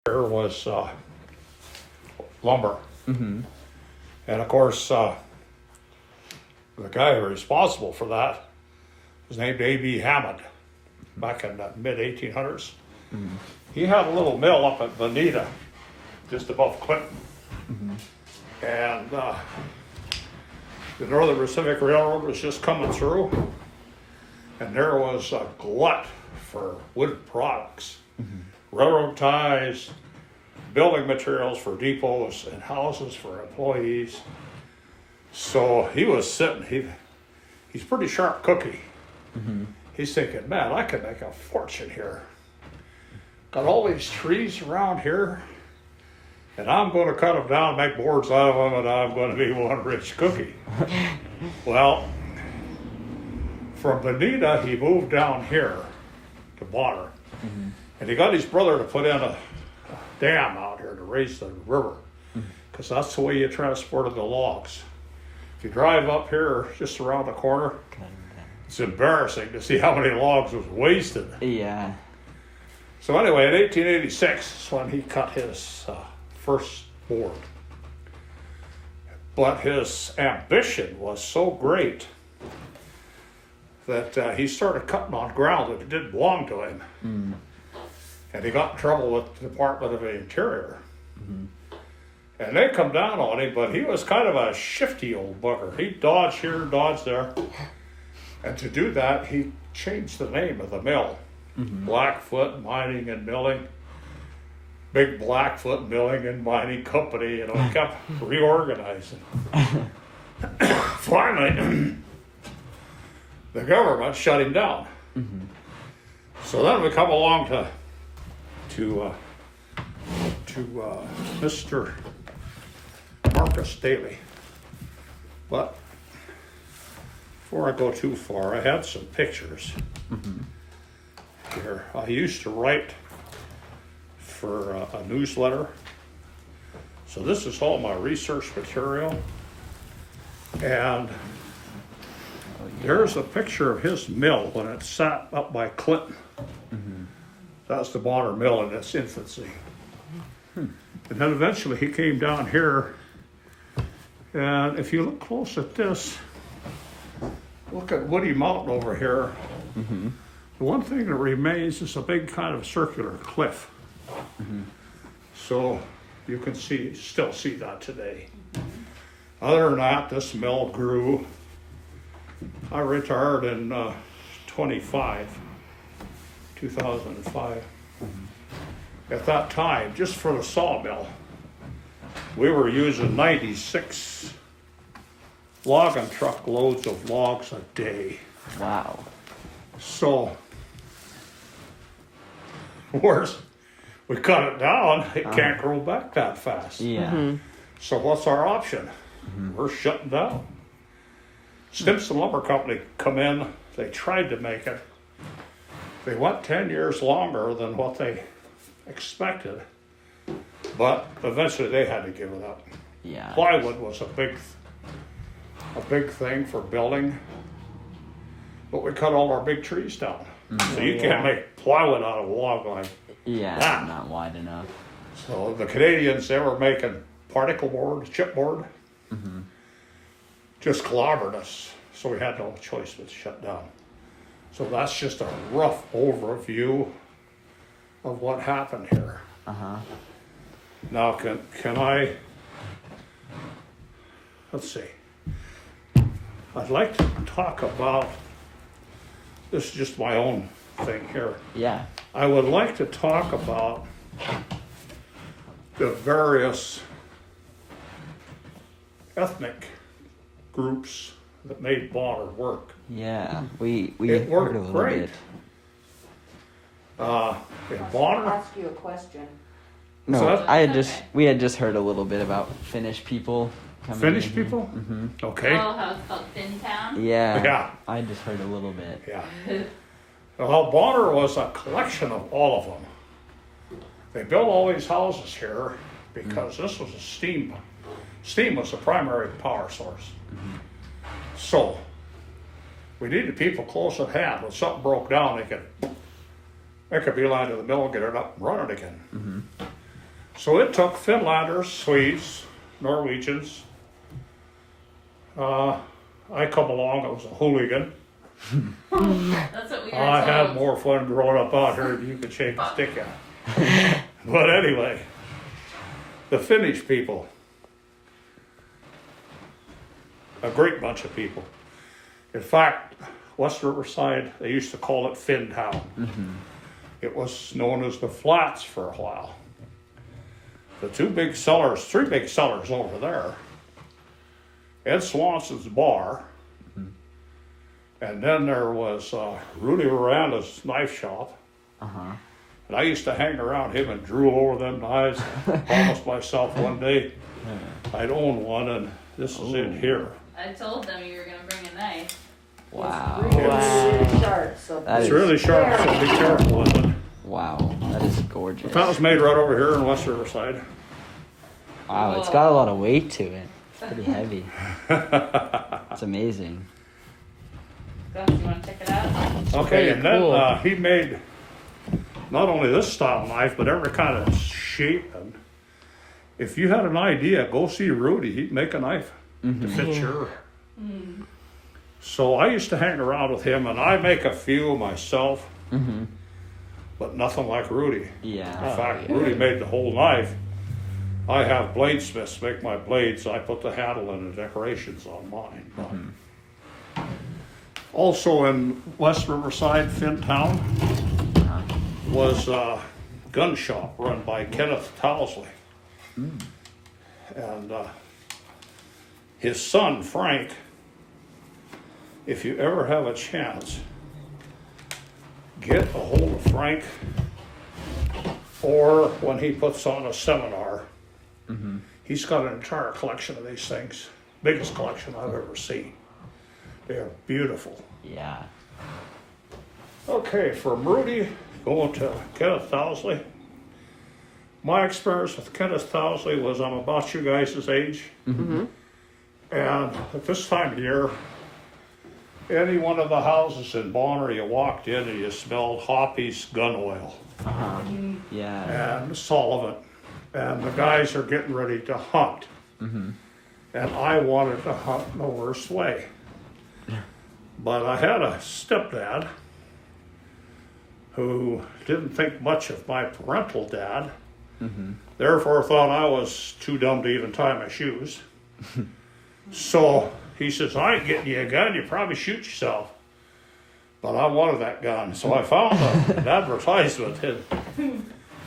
There was lumber. Mm-hmm. And of course, the guy responsible for that was named A.B. Hammond back in the mid-1800s. Mm-hmm. He had a little mill up at Bonita, just above Clinton. Mm-hmm. And the Northern Pacific Railroad was just coming through, and there was a glut for wood products, railroad ties, building materials for depots and houses for employees. So he was sitting, he's pretty sharp cookie. Mm-hmm. He's thinking, man, I could make a fortune here. Got all these trees around here, and I'm going to cut them down, make boards out of them, and I'm going to be one rich cookie. Well, from Bonita, he moved down here to Bonner, and he got his brother to put in a dam out here to raise the river, because that's the way you transported the logs. If you drive up here, just around the corner, it's embarrassing to see how many logs was wasted. Yeah. So anyway, in 1886 is when he cut his first board. But his ambition was so great that he started cutting on ground that didn't belong to him. Mm. And he got in trouble with the Department of the Interior. And they come down on him, but he was kind of a shifty old bugger. He'd dodge here, dodge there. And to do that, he changed the name of the mill. Blackfoot Mining and Milling. Big Blackfoot Milling and Mining Company, you know, kept reorganizing. Finally, the government shut him down. So then we come along to Mr. Marcus Daly. But before I go too far, I had some pictures here. I used to write for a newsletter. So this is all my research material. And there's a picture of his mill when it sat up by Clinton. That's the Bonner Mill in its infancy. And then eventually he came down here. And if you look close at this, look at Woody Mountain over here. The one thing that remains is a big kind of circular cliff. So you can still see that today. Other than that, this mill grew. I retired in 2005. At that time, just for the sawmill, we were using 96 logging truck loads of logs a day. Wow. So, worse, we cut it down, it can't grow back that fast. Yeah. So what's our option? We're shutting down. Stimson Lumber Company come in, they tried to make it. They went 10 years longer than what they expected, but eventually they had to give it up. Yeah. Plywood was a big thing for building, but we cut all our big trees down. So you can't make plywood out of a log like Yeah, that. not wide enough. So the Canadians, they were making particle board, chipboard, just clobbered us. So we had no choice but to shut down. So that's just a rough overview of what happened here. Now, can I, let's see. I'd like to talk about, this is just my own thing here. Yeah. I would like to talk about the various ethnic groups that made Bonner work. Yeah. We It worked heard a little great. bit. In I'll Bonner, ask you a question. No, So we had just heard a little bit about Finnish people coming Finnish in here. people? Okay. Oh, how it's called Fintown? Yeah. Yeah. I just heard a little bit. Yeah. Well, Bonner was a collection of all of them. They built all these houses here because this was a steam was the primary power source. So we needed people close at hand. When something broke down, they could make a beeline to the mill and get it up and running again. So it took Finlanders, Swedes, Norwegians. I come along, I was a hooligan. That's what we were I had told. more fun growing up out here than you could shake a stick at. But anyway, the Finnish people, a great bunch of people. In fact, West Riverside, they used to call it Finntown. It was known as the Flats for a while. The three big cellars over there. Ed Swanson's bar. And then there was Rudy Miranda's knife shop. And I used to hang around him and drool over them knives. Promised myself one day I'd own one, and this is it here. I told them you were gonna bring a knife. Wow. Really sharp, so That It's is- really sharp, so be careful with it. Wow, that is gorgeous. That was made right over here in West Riverside. Wow, it's got a lot of weight to it. It's pretty heavy. It's amazing. Gus, you wanna check it out? Okay, pretty and then cool. he made not only this style knife, but every kind of shape. And if you had an idea, go see Rudy. He'd make a knife to fit your. So I used to hang around with him, and I make a few myself, but nothing like Rudy. Yeah. In fact, Rudy made the whole knife. I have bladesmiths make my blades. I put the handle and the decorations on mine. But also in West Riverside, Finntown, was a gun shop run by Kenneth Towsley. And his son, Frank, if you ever have a chance, get a hold of Frank, or when he puts on a seminar, he's got an entire collection of these things. Biggest collection I've ever seen. They are beautiful. Yeah. Okay, from Rudy, going to Kenneth Towsley. My experience with Kenneth Towsley was I'm about you guys' age. And at this time of year, any one of the houses in Bonner, you walked in and you smelled Hoppy's gun oil Yeah. and Sullivan. And the guys are getting ready to hunt. And I wanted to hunt in the worst way. But I had a stepdad who didn't think much of my parental dad, therefore thought I was too dumb to even tie my shoes. So he says, I ain't getting you a gun, you probably shoot yourself. But I wanted that gun. So I found an advertisement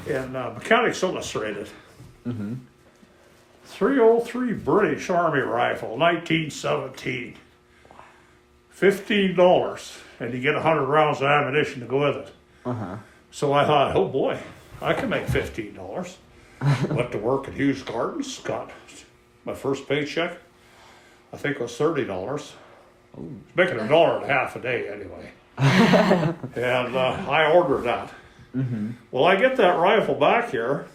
in Mechanics Illustrated. 303 British Army rifle, 1917. $15, and you get 100 rounds of ammunition to go with it. So I thought, oh boy, I can make $15. Went to work at Hughes Gardens, got my first paycheck. I think it was $30. Making $1.50 a day anyway. And I ordered that. Well, I get that rifle back here,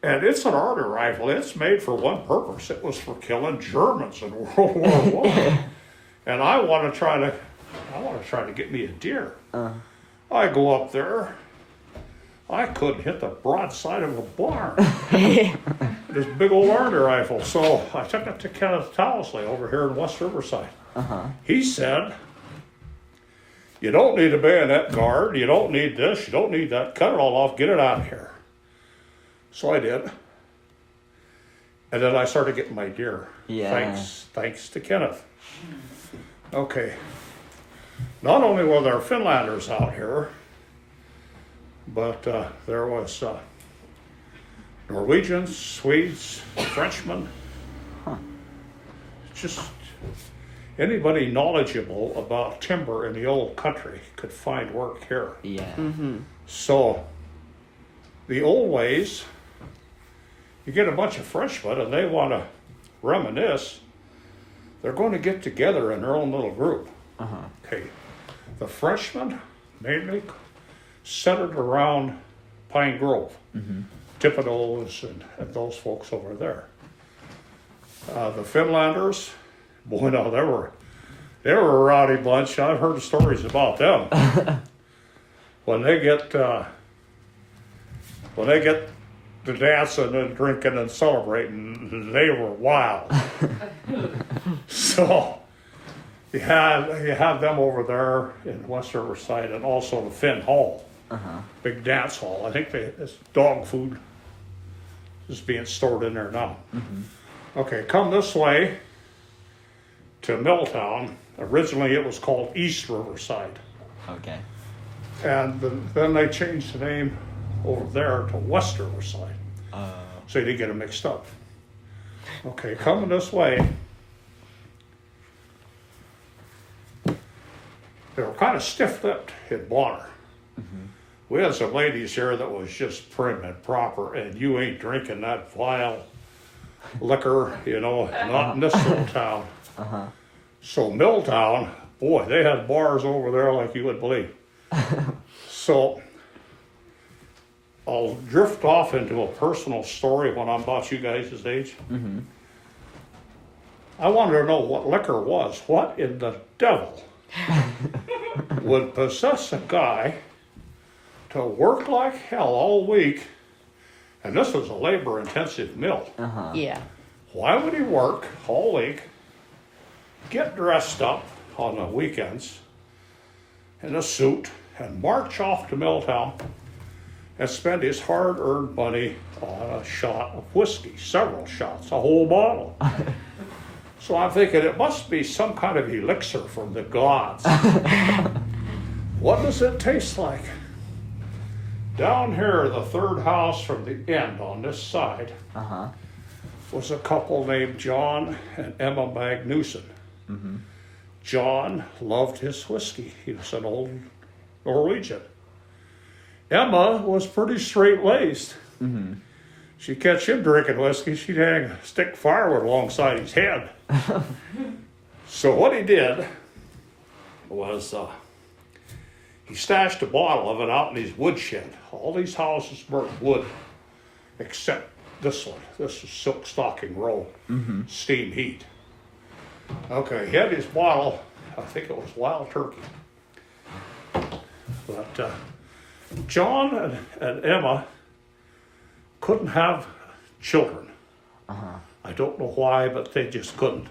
and it's an army rifle. It's made for one purpose. It was for killing Germans in World War I. And I want to try to get me a deer. I go up there. I couldn't hit the broadside of a barn. This big old army rifle. So I took it to Kenneth Towsley over here in West Riverside. He said, you don't need a bayonet guard. You don't need this. You don't need that. Cut it all off. Get it out of here. So I did. And then I started getting my deer. Yeah. Thanks to Kenneth. Okay. Not only were there Finlanders out here, but there was Norwegians, Swedes, Frenchmen. Just anybody knowledgeable about timber in the old country could find work here. Yeah. So the old ways, you get a bunch of Frenchmen and they want to reminisce. They're going to get together in their own little group. Okay. The Frenchmen mainly centered around Pine Grove, Thibodeau's and those folks over there. The Finlanders, boy, no, they were a rowdy bunch. I've heard stories about them. When they get the dancing and drinking and celebrating, they were wild. So you had them over there in West Riverside, and also the Finn Hall, big dance hall. I think this dog food is being stored in there now. Okay, come this way to Milltown. Originally it was called East Riverside. Okay. And then they changed the name over there to West Riverside. So you didn't get them mixed up. Okay, coming this way. They were kind of stiff-lipped in Bonner. We had some ladies here that was just prim and proper, and you ain't drinking that vile liquor, not in this little town. So Milltown, boy, they had bars over there like you would believe. So I'll drift off into a personal story when I'm about you guys' age. I wanted to know what liquor was. What in the devil would possess a guy to work like hell all week? And this was a labor-intensive mill. Yeah. Why would he work all week, get dressed up on the weekends in a suit, and march off to Milltown and spend his hard-earned money on a shot of whiskey, several shots, a whole bottle? So I'm thinking it must be some kind of elixir from the gods. What does it taste like? Down here, the third house from the end on this side was a couple named John and Emma Magnuson. John loved his whiskey. He was an old Norwegian. Emma was pretty straight-laced. She'd catch him drinking whiskey, she'd hang a stick of firewood alongside his head. So what he did was he stashed a bottle of it out in his woodshed. All these houses burnt wood, except this one. This is Silk Stocking Row, steam heat. Okay, he had his bottle, I think it was Wild Turkey. But John and Emma couldn't have children. I don't know why, but they just couldn't.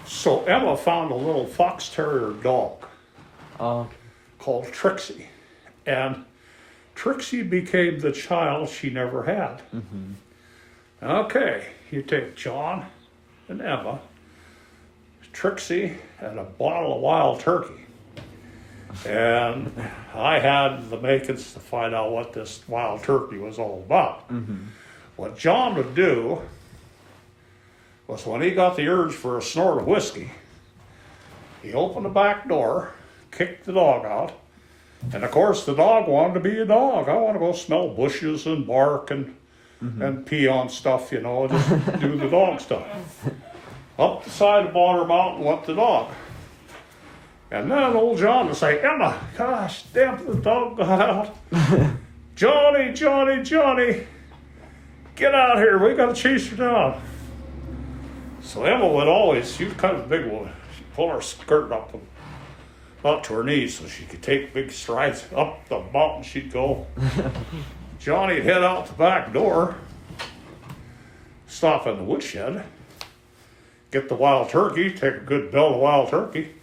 So Emma found a little fox terrier dog called Trixie. And Trixie became the child she never had. Okay, you take John and Emma, Trixie, and a bottle of Wild Turkey. And I had the makings to find out what this Wild Turkey was all about. What John would do was when he got the urge for a snort of whiskey, he opened the back door, kicked the dog out, and of course the dog wanted to be a dog. I want to go smell bushes and bark and pee on stuff, just do the dog stuff. Up the side of Bonner Mountain went the dog. And then old John would say, Emma, gosh, damn, the dog got out. Johnny, Johnny, Johnny, get out here, we gotta chase her down. So Emma would always, she was kind of a big woman, she'd pull her skirt up to her knees so she could take big strides. Up the mountain she'd go. Johnny'd head out the back door, stop in the woodshed, get the Wild Turkey, take a good bill of Wild Turkey,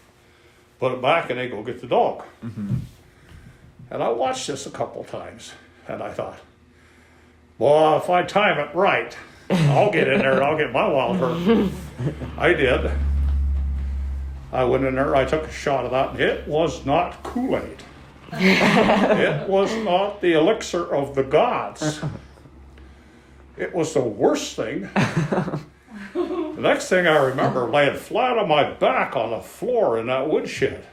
put it back, and they go get the dog. And I watched this a couple times, and I thought, well, if I time it right, I'll get in there and I'll get my Wild Turkey. I did. I went in there, I took a shot of that, and it was not Kool-Aid. It was not the elixir of the gods. It was the worst thing. The next thing I remember, laying flat on my back on the floor in that woodshed.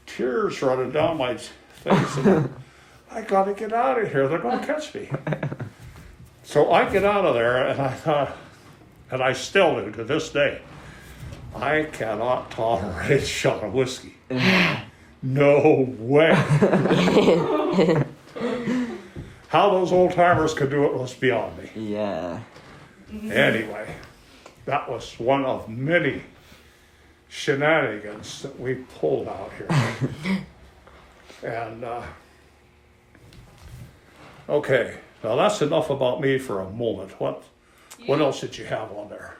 Tears running down my face. And I got to get out of here. They're going to catch me. So I get out of there, and I thought, and I still do to this day, I cannot tolerate a shot of whiskey. No way. How those old timers could do it was beyond me. Yeah. Anyway, that was one of many shenanigans that we pulled out here. And, okay, Now that's enough about me for a moment. What You- else did you have on there?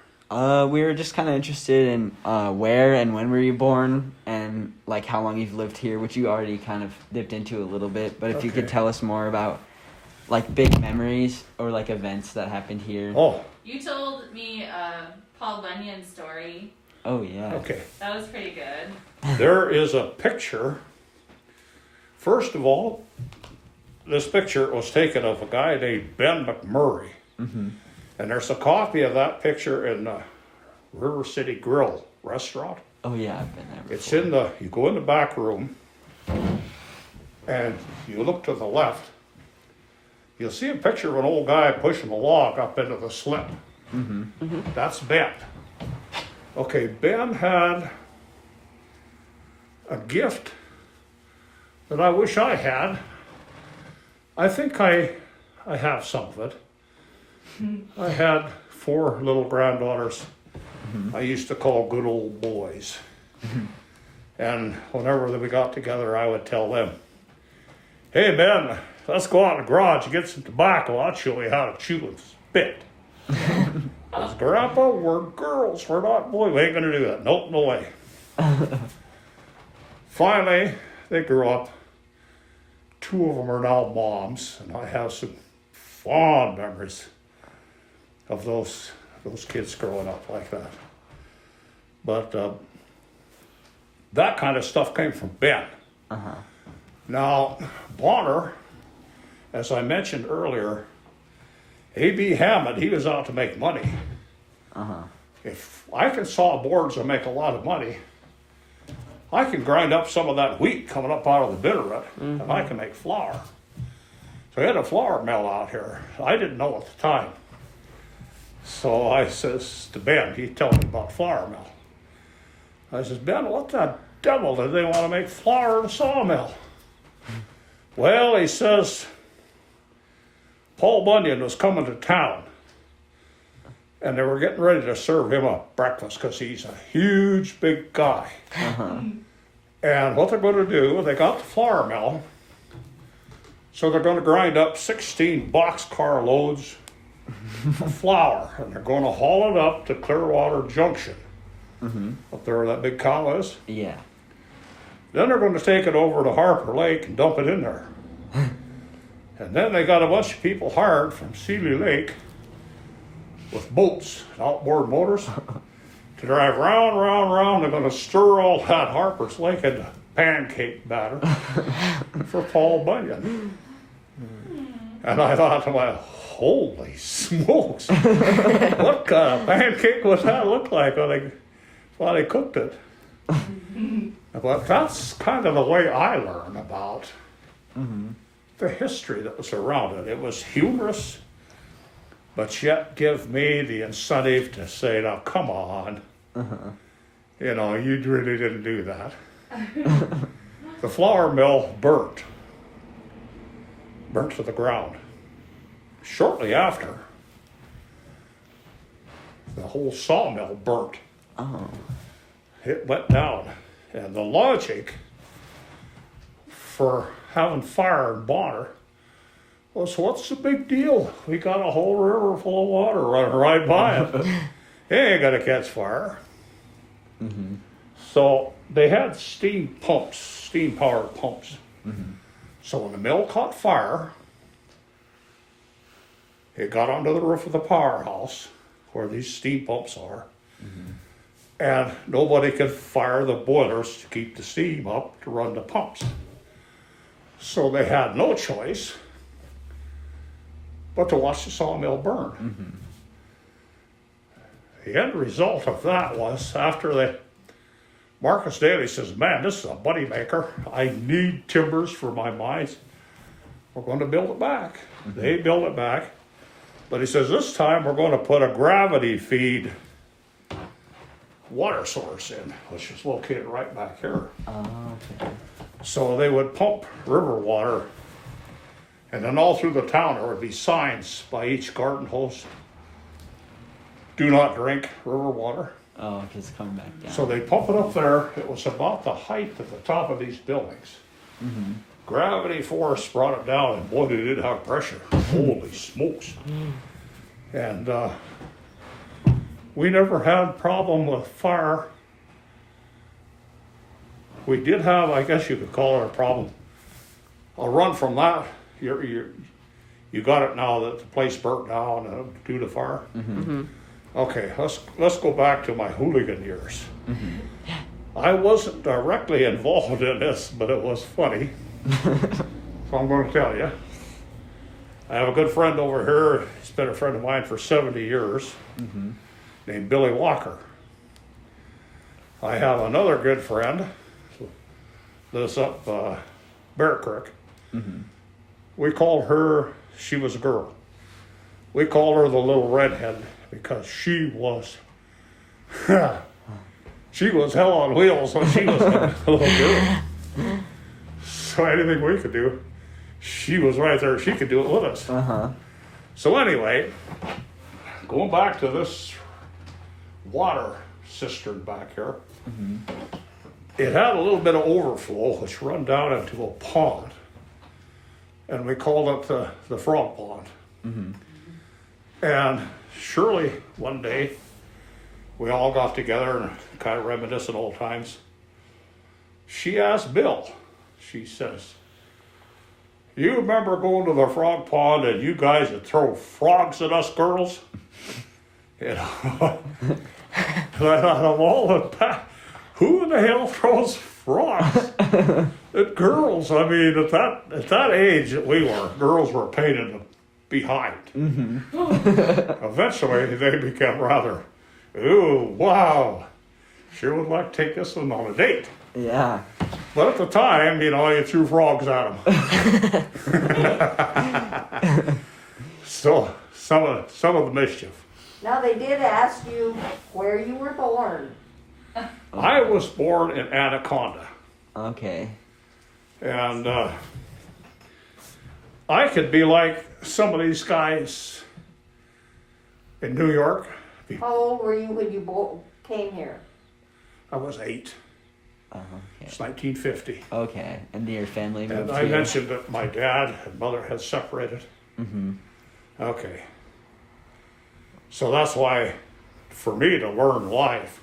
We were just kind of interested in where and when were you born, and like how long you've lived here, which you already kind of dipped into a little bit. But if you could Okay. tell us more about like big memories or like events that happened here. Oh, You told me Paul Bunyan's story. Oh yeah. okay. That was pretty good. There is a picture. First of all, this picture was taken of a guy named Ben McMurray. Mm-hmm. And there's a copy of that picture in the River City Grill restaurant. Oh yeah, I've been there before. It's you go in the back room and you look to the left. You'll see a picture of an old guy pushing a log up into the slip. That's Ben. Okay, Ben had a gift that I wish I had. I think I have some of it. I had 4 little granddaughters I used to call good old boys. And whenever we got together, I would tell them, "Hey, Ben, let's go out in the garage and get some tobacco. I'll show you how to chew and spit." Because Grandpa, we're girls, we're not boys. We ain't going to do that. Nope, no way. Finally, they grew up. 2 of them are now moms, and I have some fond memories of those kids growing up like that. But that kind of stuff came from Ben. Uh-huh. Now, Bonner, as I mentioned earlier, A.B. Hammond, he was out to make money. Uh-huh. If I can saw boards and make a lot of money, I can grind up some of that wheat coming up out of the bitternut, and I can make flour. So he had a flour mill out here. I didn't know at the time. So I says to Ben, he told me about flour mill. I says, "Ben, what the devil did they want to make flour in a sawmill?" Well, he says, Paul Bunyan was coming to town, and they were getting ready to serve him a breakfast because he's a huge, big guy. Uh-huh. And what they're going to do, they got the flour mill, so they're going to grind up 16 boxcar loads of flour, and they're going to haul it up to Clearwater Junction, up there where that big cow is. Yeah. Then they're going to take it over to Harper Lake and dump it in there. And then they got a bunch of people hired from Seeley Lake with boats, outboard motors, to drive round, round, round. They're going to stir all that Harper's Lake into pancake batter for Paul Bunyan. And I thought to myself, holy smokes, what kind of pancake would that look like while they cooked it? But that's kind of the way I learned about the history that was around it. It was humorous, but yet give me the incentive to say, now come on, you know, you really didn't do that. The flour mill burnt to the ground. Shortly after, the whole sawmill burnt. Oh. It went down. And the logic for having fire in Bonner was, what's the big deal? We got a whole river full of water running right by it. It ain't gonna catch fire. So they had steam pumps, steam-powered pumps. So when the mill caught fire, it got onto the roof of the powerhouse where these steam pumps are. And nobody could fire the boilers to keep the steam up to run the pumps. So they had no choice but to watch the sawmill burn. The end result of that was, Marcus Daly says, "Man, this is a money maker. I need timbers for my mines. We're going to build it back." They built it back. But he says, this time we're going to put a gravity feed water source in, which is located right back here. Oh, okay. So they would pump river water, and then all through the town there would be signs by each garden hose: "Do not drink river water." Oh, because it's coming back down. So they pump it up there. It was about the height at the top of these buildings. Gravity force brought it down, and boy, did it have pressure. Holy smokes. And we never had problem with fire. We did have, I guess you could call it a problem. A run from that, you got it now that the place burnt down due to fire. Okay, let's go back to my hooligan years. I wasn't directly involved in this, but it was funny. So I'm going to tell you. I have a good friend over here. He's been a friend of mine for 70 years, named Billy Walker. I have another good friend, lives up Bear Creek. We called her, she was a girl. We called her the little redhead because she was hell on wheels when she was a little girl. So anything we could do, she was right there. She could do it with us. So anyway, going back to this water cistern back here, it had a little bit of overflow, which run down into a pond, and we called it the frog pond. And surely one day, we all got together and kind of reminiscent old times. She asked Bill, she says, "You remember going to the frog pond and you guys would throw frogs at us girls?" You know, and I thought of all the who in the hell throws frogs at girls? I mean, at that age that we were, girls were a pain in the behind. Eventually, they became rather, ooh, wow, sure would like to take this one on a date. Yeah. But at the time, you know, you threw frogs at them. So some of the mischief. Now, they did ask you where you were born. I was born in Anaconda, Okay. and I could be like some of these guys in New York. How old were you when you came here? I was 8. Okay. It's 1950. Okay. And your family moved And I here? mentioned that my dad and mother had separated. Okay. So that's why, for me to learn life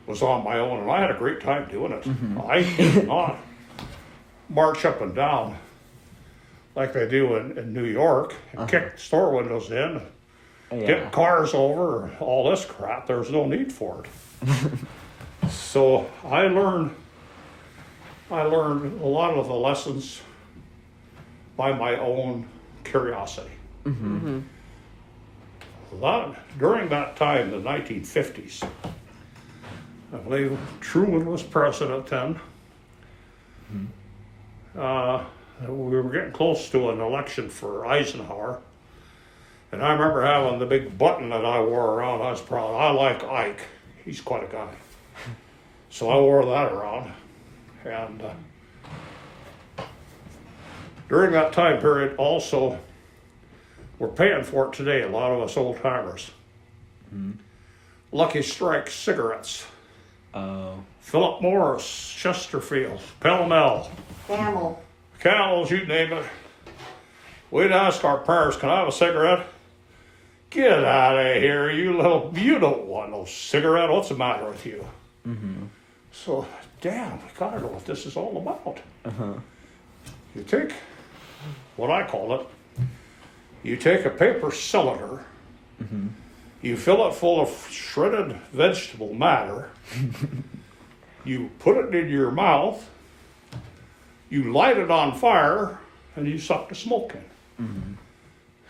was on my own, and I had a great time doing it. I did not march up and down like they do in New York and kick store windows in, get cars over, all this crap. There's no need for it. So I learned a lot of the lessons by my own curiosity. During that time, the 1950s, I believe Truman was president then. We were getting close to an election for Eisenhower. And I remember having the big button that I wore around. I was proud. I like Ike. He's quite a guy. So I wore that around. And during that time period, also, we're paying for it today, a lot of us old timers. Lucky Strike cigarettes. Oh. Philip Morris, Chesterfield, Pell Mell, Camels, you name it. We'd ask our parents, "Can I have a cigarette?" "Get out of here, you don't want no cigarette. What's the matter with you?" So, damn, we gotta know what this is all about. You take what I call it, you take a paper cylinder, you fill it full of shredded vegetable matter, you put it in your mouth, you light it on fire, and you suck the smoke in.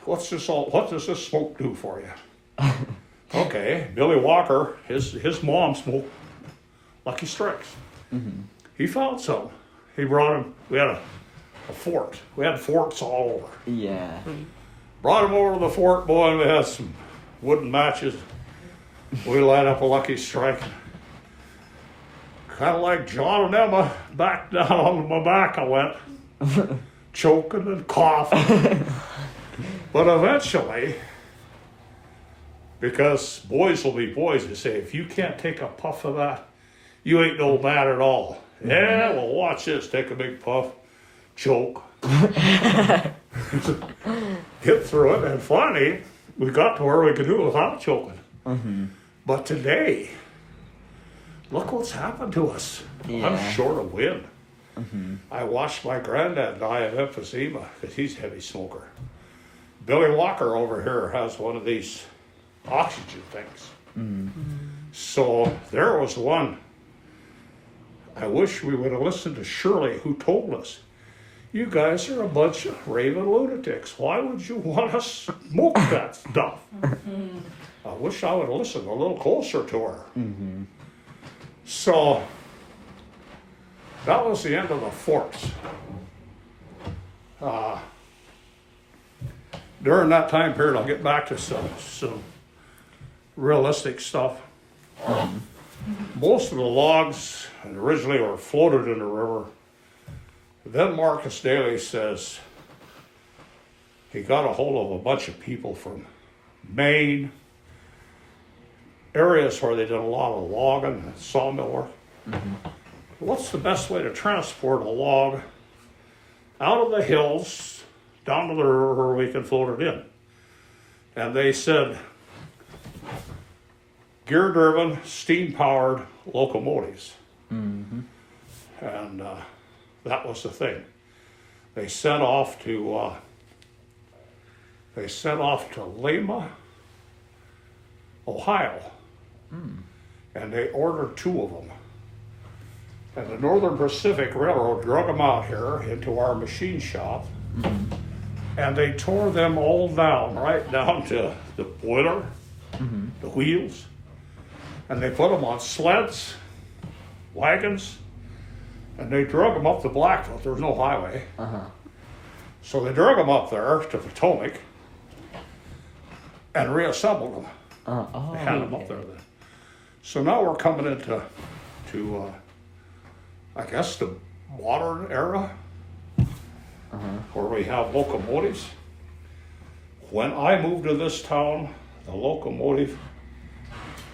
What does this smoke do for you? Okay, Billy Walker, his mom smoked Lucky Strikes. He found some. He brought him. We had a fort. We had forts all over. Yeah. Brought him over to the fort, boy, and we had some wooden matches. We light up a Lucky Strike. Kind of like John and Emma, back down on my back I went, choking and coughing. But eventually, because boys will be boys, they say, if you can't take a puff of that, you ain't no man at all. Yeah, well, watch this. Take a big puff. choke. Get through it, and finally, we got to where we could do it without choking. But today, look what's happened to us. Yeah. I'm short of wind. I watched my granddad die of emphysema because he's a heavy smoker. Billy Walker over here has one of these oxygen things. So there was one. I wish we would have listened to Shirley, who told us, you guys are a bunch of raving lunatics. Why would you want to smoke that stuff? I wish I would have listened a little closer to her. So that was the end of the forts. During that time period, I'll get back to some realistic stuff. Most of the logs originally were floated in the river. Then Marcus Daly says he got a hold of a bunch of people from Maine, areas where they did a lot of logging and sawmill work. What's the best way to transport a log out of the hills down to the river where we can float it in? And they said gear-driven, steam-powered locomotives. And that was the thing. They sent off to Lima, Ohio, and they ordered 2 of them. And the Northern Pacific Railroad drug them out here into our machine shop, and they tore them all down, right down to the boiler, the wheels, and they put them on sleds, wagons, and they drug them up to Blackfoot. There was no highway. So they drug them up there to Potomac and reassembled them. They had them up there then. So now we're coming into I guess the modern era, where we have locomotives. When I moved to this town, the locomotive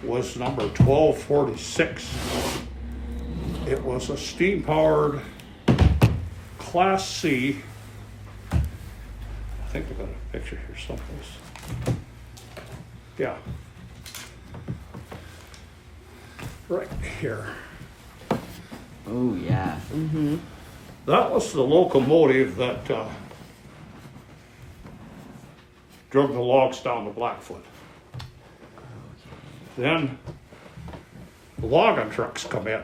was number 1246. It was a steam-powered Class C. I think I've got a picture here someplace. Yeah. Right here. Oh yeah. That was the locomotive that drug the logs down to Blackfoot. Then the logging trucks come in.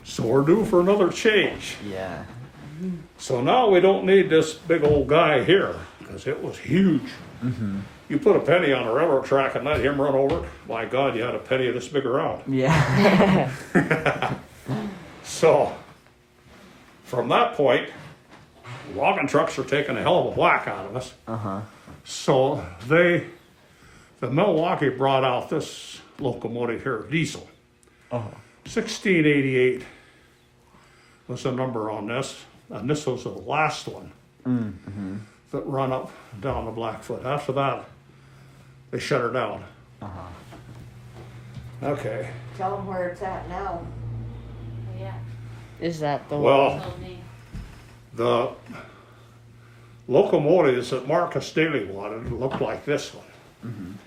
So we're due for another change. Yeah. So now we don't need this big old guy here, because it was huge. You put a penny on a railroad track and let him run over it, my God, you had a penny this big around. Yeah. So from that point, logging trucks are taking a hell of a whack out of us. So the Milwaukee brought out this locomotive here, diesel. 1688 was the number on this, and this was the last one that run up and down the Blackfoot. After that, they shut her down. Okay. Tell them where it's at now. Yeah. Is that the one? Well, Told me. the locomotives that Marcus Daly wanted looked like this one.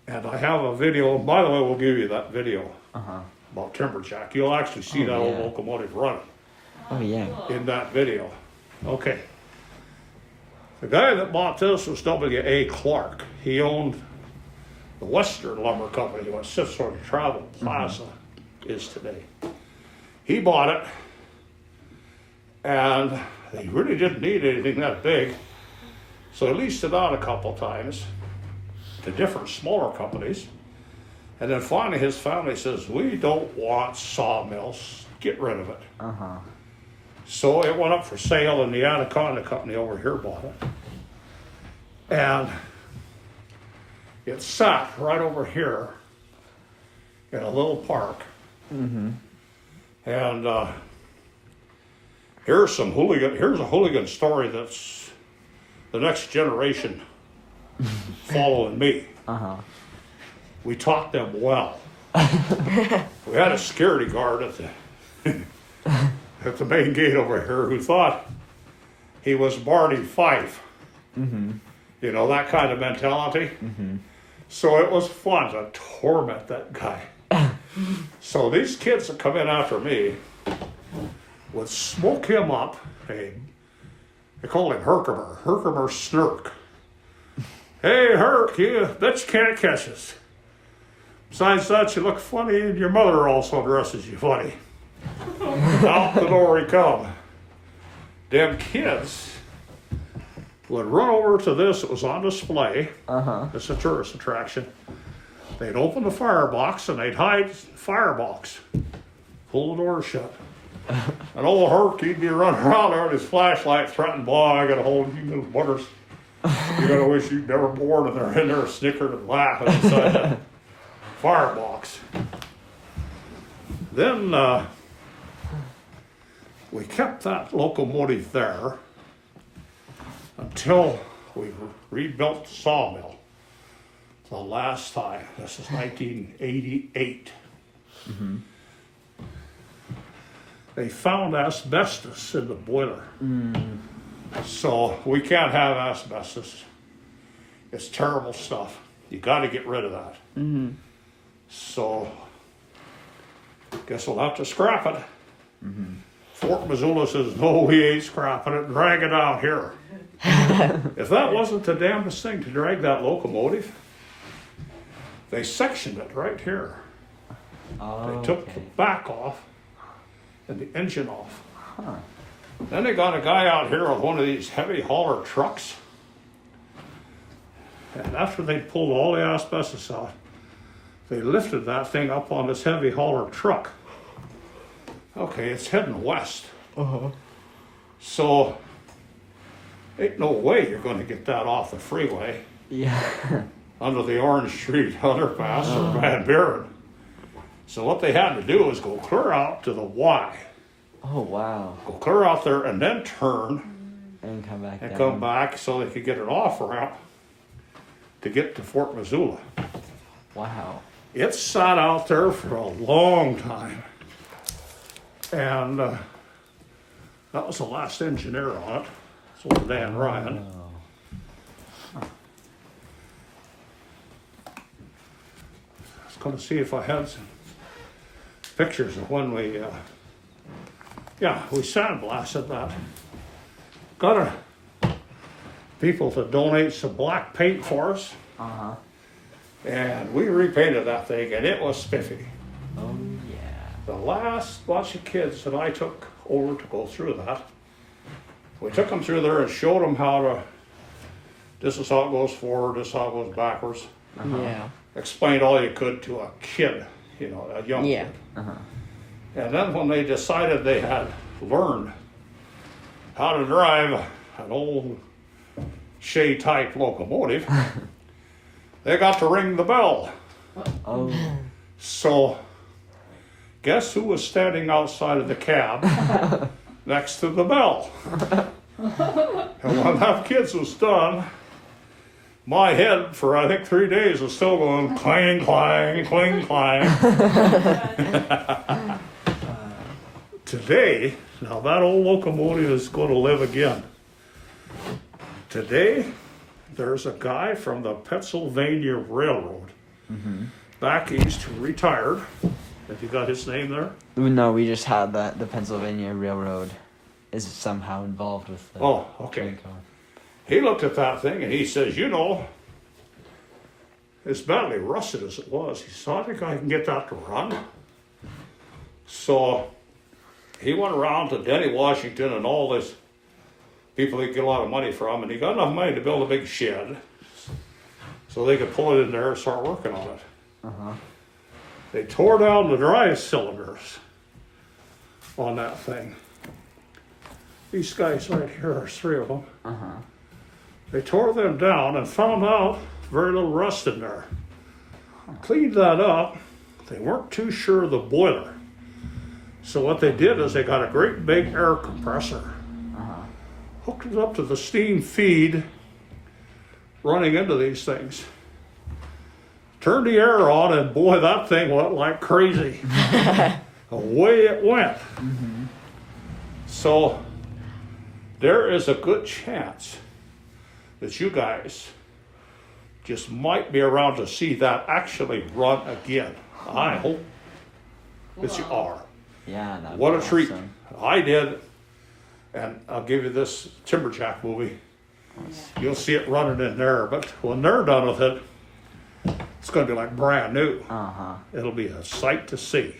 And I have a video, by the way, we'll give you that video about Timberjack. You'll actually see that old yeah. locomotive running Oh yeah. in that video. Okay. The guy that bought this was W.A. Clark. He owned the Western Lumber Company, what sits where the Travel Plaza is today. He bought it, and he really didn't need anything that big, so he leased it out a couple times to different smaller companies. And then finally his family says, we don't want sawmills, get rid of it. So it went up for sale, and the Anaconda Company over here bought it. And it sat right over here in a little park. And here's a hooligan story that's the next generation following me. We taught them well. We had a security guard at the at the main gate over here who thought he was Barney Fife. You know, that kind of mentality. So it was fun to torment that guy. So these kids that come in after me would smoke him up. They call him Herkimer Snirk. Hey, Herc, you bet you can't catch us. Besides that, you look funny, and your mother also dresses you funny. Out the door he come. Them kids would run over to this. It was on display. It's a tourist attraction. They'd open the firebox and they'd hide the firebox. Pull the door shut. And old Herc, he'd be running around there with his flashlight threatening, boy, I got a hold of you little buggers. You're going to wish you'd never born. And they're in there snickering and laughing inside the firebox. Then we kept that locomotive there until we rebuilt the sawmill. The last time. This is 1988. They found asbestos in the boiler. So we can't have asbestos. It's terrible stuff. You got to get rid of that. So guess we'll have to scrap it. Fort Missoula says, no, we ain't scrapping it. Drag it out here. If that wasn't the damnedest thing to drag that locomotive, they sectioned it right here. They took the back off and the engine off. Then they got a guy out here with one of these heavy hauler trucks. And after they pulled all the asbestos out, they lifted that thing up on this heavy hauler truck. Okay, it's heading west. So, ain't no way you're going to get that off the freeway. Under the Orange Street underpass or Van Buren. So what they had to do was go clear out to the Y. Go clear out there and then turn and come back and down. come back so they could get an off ramp to get to Fort Missoula. It sat out there for a long time. And that was the last engineer on it. It's old Dan Ryan. I was going to see if I had some pictures of when we sandblasted that. Got people to donate some black paint for us. And we repainted that thing, and it was spiffy. The last bunch of kids that I took over to go through that, we took them through there and showed them how to, this is how it goes forward, this is how it goes backwards. Explained all you could to a kid, you know, a young kid. And then when they decided they had learned how to drive an old Shea type locomotive, they got to ring the bell. So guess who was standing outside of the cab next to the bell? And when that kids was done, my head for I think 3 days was still going clang, clang, clang, clang. Today, now that old locomotive is going to live again. Today, there's a guy from the Pennsylvania Railroad back east who retired. Have you got his name there? No, we just had that. The Pennsylvania Railroad is somehow involved with the train car. He looked at that thing and he says, you know, as badly rusted as it was, he said, I think I can get that to run. So he went around to Denny, Washington and all this people he could get a lot of money from, and he got enough money to build a big shed so they could pull it in there and start working on it. They tore down the drive cylinders on that thing. These guys right here, there's 3 of them. They tore them down and found out very little rust in there. Cleaned that up. They weren't too sure of the boiler. So what they did is they got a great big air compressor, hooked it up to the steam feed running into these things. Turned the air on, and boy, that thing went like crazy. Away it went. So there is a good chance that you guys just might be around to see that actually run again. I hope that you Cool. are. Yeah, that What a treat. I did. And I'll give you this Timberjack movie. You'll see it running in there. But when they're done with it, it's going to be like brand new. Uh-huh. It'll be a sight to see.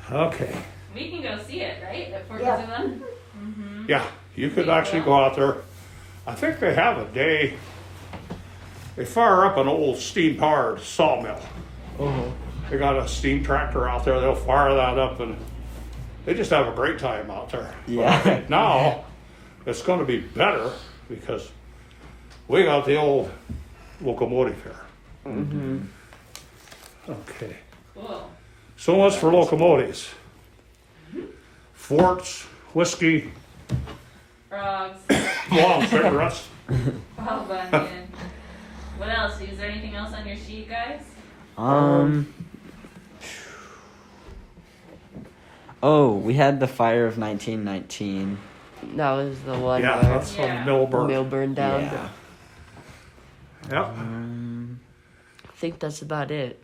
Okay. We can go see it, right? At 4th Yeah. of July? Yeah, you could actually go out there. I think they have a day. They fire up an old steam-powered sawmill. They got a steam tractor out there. They'll fire that up, and they just have a great time out there. Yeah. But I think now it's going to be better because we got the old locomotive here. Okay. Cool. So much for locomotives. Forts, whiskey, Frogs. long cigarettes. Paul Bunyan. What else? Is there anything else on your sheet, guys? Oh, we had the fire of 1919. That was the one Yeah, where that's Yeah. from Millburn. mill burned down. Yeah. Yep. I think that's about it.